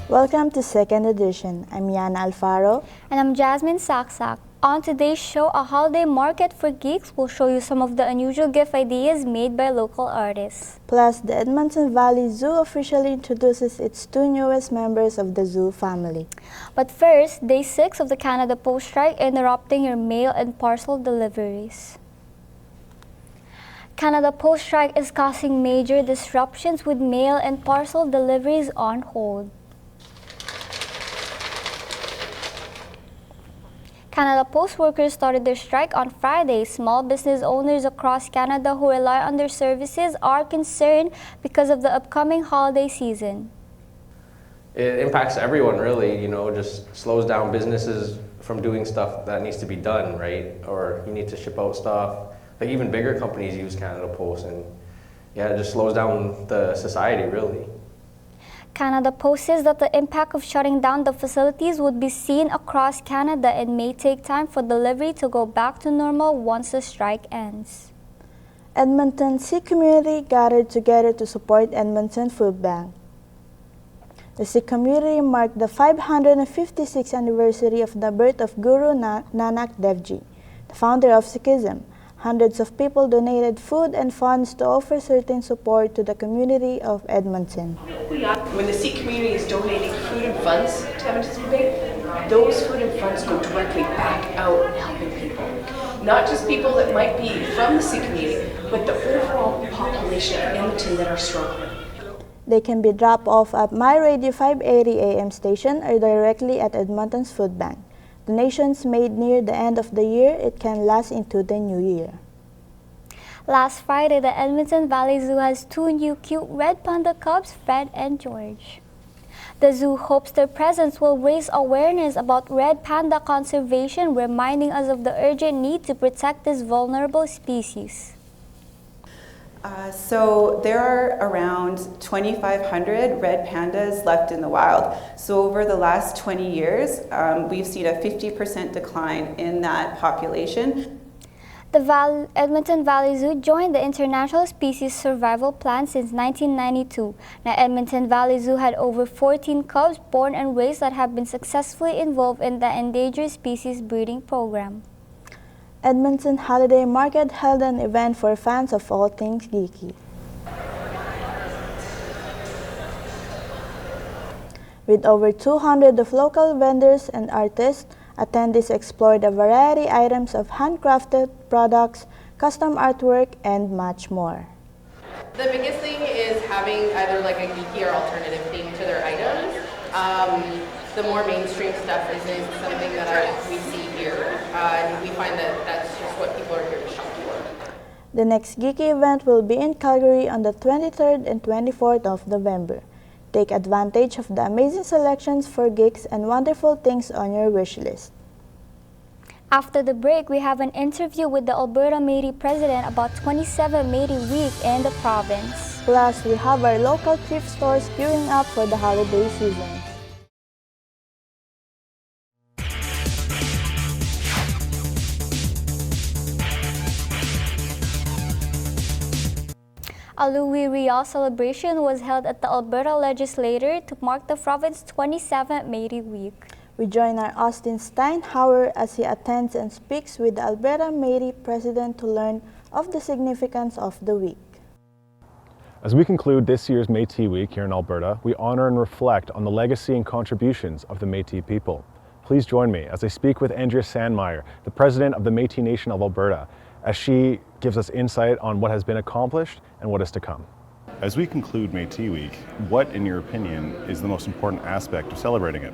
Welcome to Second Edition. I'm Yana Alfaro. And I'm Jasmine Saksak. On today's show, a holiday market for geeks will show you some of the unusual gift ideas made by local artists. Plus, the Edmonton Valley Zoo officially introduces its two newest members of the zoo family. But first, Day 6 of the Canada Post strike interrupting your mail and parcel deliveries. Canada Post strike is causing major disruptions with mail and parcel deliveries on hold. Canada Post workers started their strike on Friday. Small business owners across Canada who rely on their services are concerned because of the upcoming holiday season. It impacts everyone really, just slows down businesses from doing stuff that needs to be done, right? Or you need to ship out stuff. Like even bigger companies use Canada Post, and it just slows down the society really. Canada Post says that the impact of shutting down the facilities would be seen across Canada and may take time for delivery to go back to normal once the strike ends. Edmonton Sikh community gathered together to support Edmonton Food Bank. The Sikh community marked the 556th anniversary of the birth of Guru Nanak Dev Ji, the founder of Sikhism. Hundreds of people donated food and funds to offer certain support to the community of Edmonton. When the Sikh community is donating food and funds to Edmonton Food Bank, those food and funds go directly back out helping people. Not just people that might be from the Sikh community, but the overall population of Edmonton that are struggling. They can be dropped off at My Radio 580 AM station or directly at Edmonton's Food Bank. Donations made near the end of the year, it can last into the new year. Last Friday, the Edmonton Valley Zoo has two new cute red panda cubs, Fred and George. The zoo hopes their presence will raise awareness about red panda conservation, reminding us of the urgent need to protect this vulnerable species. So there are around 2,500 red pandas left in the wild. So over the last 20 years, we've seen a 50% decline in that population. The Edmonton Valley Zoo joined the International Species Survival Plan since 1992. Now, Edmonton Valley Zoo had over 14 cubs born and raised that have been successfully involved in the endangered species breeding program. Edmonton Holiday Market held an event for fans of all things geeky. With over 200 of local vendors and artists, attendees explored a variety of items of handcrafted products, custom artwork, and much more. The biggest thing is having either like a geeky or alternative theme to their items. The more mainstream stuff isn't something that we see here, and we find that that's just what people are here to shop for. The next geeky event will be in Calgary on the 23rd and 24th of November. Take advantage of the amazing selections for geeks and wonderful things on your wish list. After the break, we have an interview with the Alberta Métis President about 27 Métis Week in the province. Plus, we have our local thrift stores queuing up for the holiday season. A Louis Riel celebration was held at the Alberta Legislature to mark the province's 27th Métis Week. We join our Austin Steinhauer as he attends and speaks with the Alberta Métis President to learn of the significance of the week. As we conclude this year's Métis Week here in Alberta, we honor and reflect on the legacy and contributions of the Métis people. Please join me as I speak with Andrea Sandmeyer, the President of the Métis Nation of Alberta, as she gives us insight on what has been accomplished and what is to come. As we conclude Métis Week, what, in your opinion, is the most important aspect of celebrating it?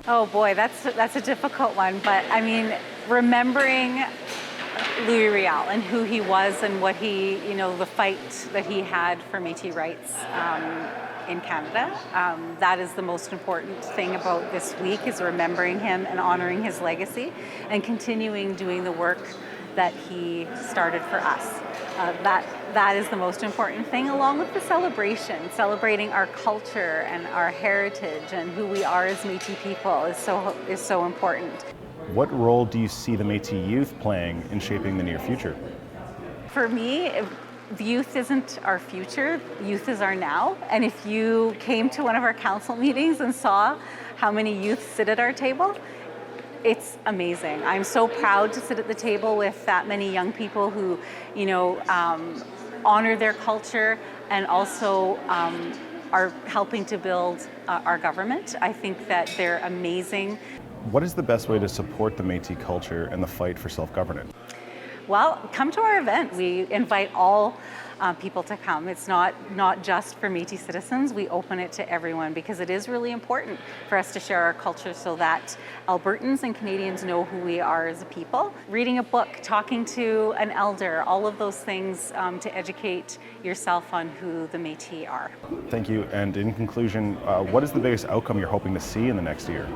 Oh boy, that's a difficult one, but I mean, remembering Louis Riel and who he was and what he, the fight that he had for Métis rights in Canada. That is the most important thing about this week, is remembering him and honoring his legacy and continuing doing the work that he started for us. That is the most important thing, along with the celebration. Celebrating our culture and our heritage and who we are as Métis people is so important. What role do you see the Métis youth playing in shaping the near future? For me, the youth isn't our future, youth is our now. And if you came to one of our council meetings and saw how many youth sit at our table, it's amazing. I'm so proud to sit at the table with that many young people who, honor their culture and also are helping to build our government. I think that they're amazing. What is the best way to support the Métis culture and the fight for self-governance? Well, come to our event. We invite all people to come. It's not just for Métis citizens. We open it to everyone because it is really important for us to share our culture so that Albertans and Canadians know who we are as a people. Reading a book, talking to an elder, all of those things to educate yourself on who the Métis are. Thank you. And in conclusion, what is the biggest outcome you're hoping to see in the next year?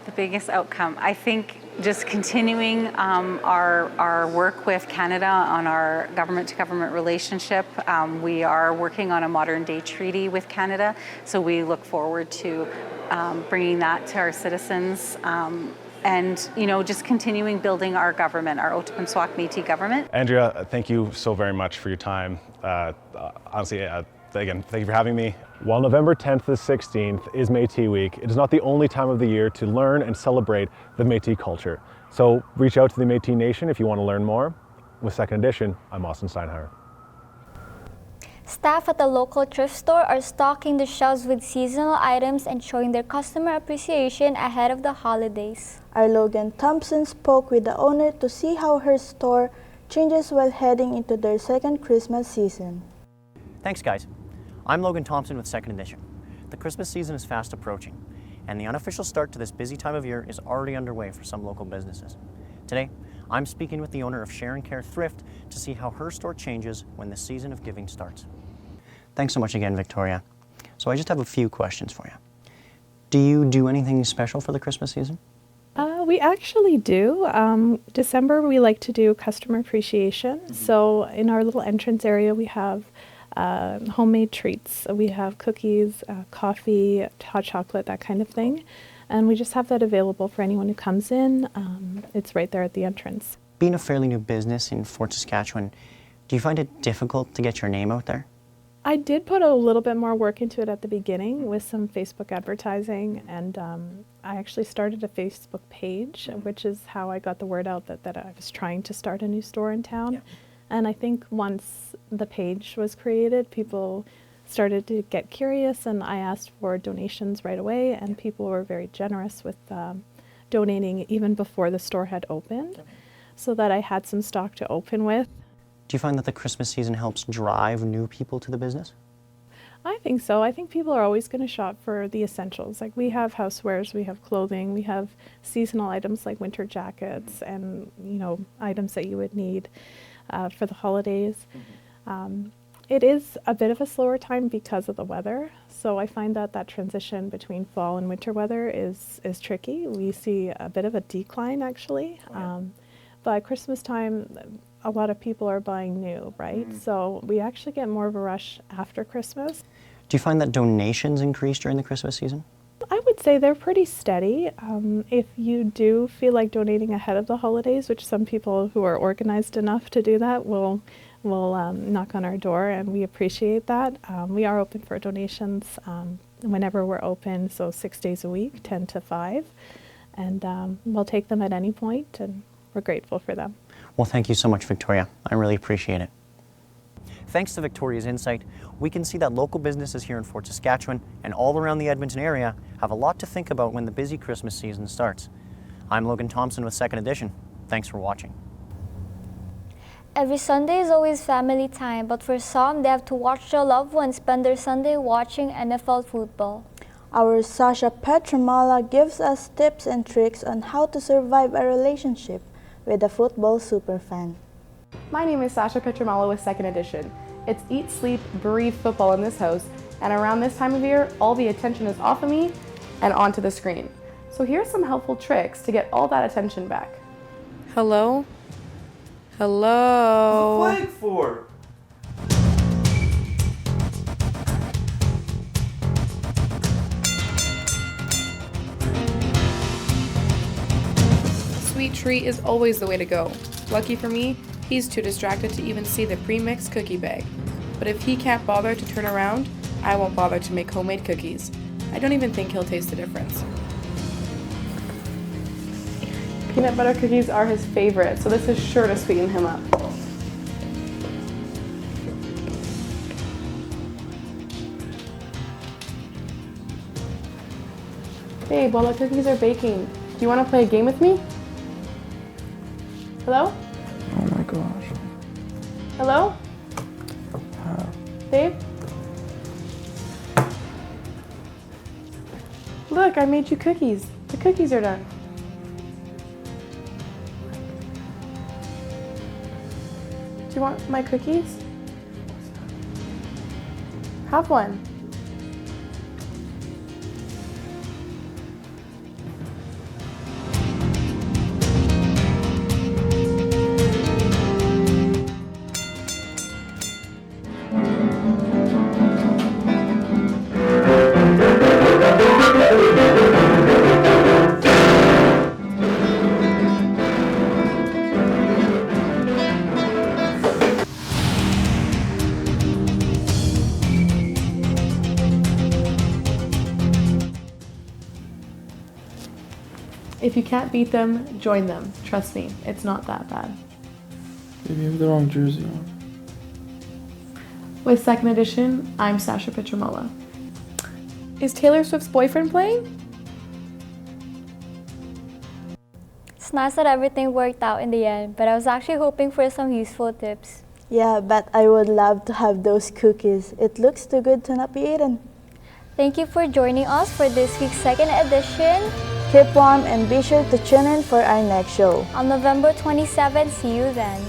The biggest outcome, I think, just continuing our work with Canada on our government-to-government relationship. We are working on a modern-day treaty with Canada, so we look forward to bringing that to our citizens. And just continuing building our government, our Ottawa Métis government. Andrea, thank you so very much for your time. Honestly, again, thank you for having me. While November 10th to the 16th is Métis Week, it is not the only time of the year to learn and celebrate the Métis culture. So reach out to the Métis Nation if you want to learn more. With Second Edition, I'm Austin Steinhauer. Staff at the local thrift store are stocking the shelves with seasonal items and showing their customer appreciation ahead of the holidays. Our Logan Thompson spoke with the owner to see how her store changes while heading into their second Christmas season. Thanks, guys. I'm Logan Thompson with Second Edition. The Christmas season is fast approaching, and the unofficial start to this busy time of year is already underway for some local businesses. Today, I'm speaking with the owner of Share and Care Thrift to see how her store changes when the season of giving starts. Thanks so much again, Victoria. So I just have a few questions for you. Do you do anything special for the Christmas season? We actually do. December, we like to do customer appreciation. So in our little entrance area, we have homemade treats. We have cookies, coffee, hot chocolate, that kind of thing. And we just have that available for anyone who comes in. It's right there at the entrance. Being a fairly new business in Fort Saskatchewan, do you find it difficult to get your name out there? I did put a little bit more work into it at the beginning with some Facebook advertising, and I actually started a Facebook page, which is how I got the word out that I was trying to start a new store in town. Yeah. And I think once the page was created, people started to get curious, and I asked for donations right away, and people were very generous with donating even before the store had opened, so that I had some stock to open with. Do you find that the Christmas season helps drive new people to the business? I think so. I think people are always going to shop for the essentials. Like, we have housewares, we have clothing, we have seasonal items like winter jackets and, items that you would need for the holidays. It is a bit of a slower time because of the weather. So I find that transition between fall and winter weather is tricky. We see a bit of a decline, actually. By Christmas time, a lot of people are buying new, right? So we actually get more of a rush after Christmas. Do you find that donations increase during the Christmas season? I would say they're pretty steady. If you do feel like donating ahead of the holidays, which some people who are organized enough to do that will knock on our door, and we appreciate that. We are open for donations whenever we're open, so 6 days a week, 10 to 5. And we'll take them at any point, and we're grateful for them. Well, thank you so much, Victoria. I really appreciate it. Thanks to Victoria's insight, we can see that local businesses here in Fort Saskatchewan and all around the Edmonton area have a lot to think about when the busy Christmas season starts. I'm Logan Thompson with Second Edition. Thanks for watching. Every Sunday is always family time, but for some, they have to watch their loved ones spend their Sunday watching NFL football. Our Sasha Petramala gives us tips and tricks on how to survive a relationship with a football superfan. My name is Sasha Petramala with Second Edition. It's eat, sleep, breathe football in this house, and around this time of year, all the attention is off of me and onto the screen. So here's some helpful tricks to get all that attention back. Hello? Hello? What's the flag for? Sweet treat is always the way to go. Lucky for me, He's too distracted to even see the pre-mixed cookie bag. But if he can't bother to turn around, I won't bother to make homemade cookies. I don't even think he'll taste the difference. Peanut butter cookies are his favorite, so this is sure to sweeten him up. Hey, while the cookies are baking, do you want to play a game with me? Hello? Oh my gosh. Hello? Dave? Look, I made you cookies. The cookies are done. Do you want my cookies? Have one. If you can't beat them, join them. Trust me, it's not that bad. Maybe you have the wrong jersey on. With second edition, I'm Sasha Petromola. Is Taylor Swift's boyfriend playing? It's nice that everything worked out in the end, but I was actually hoping for some useful tips. Yeah, but I would love to have those cookies. It looks too good to not be eaten. Thank you for joining us for this week's second edition. Keep warm and be sure to tune in for our next show. On November 27th, see you then.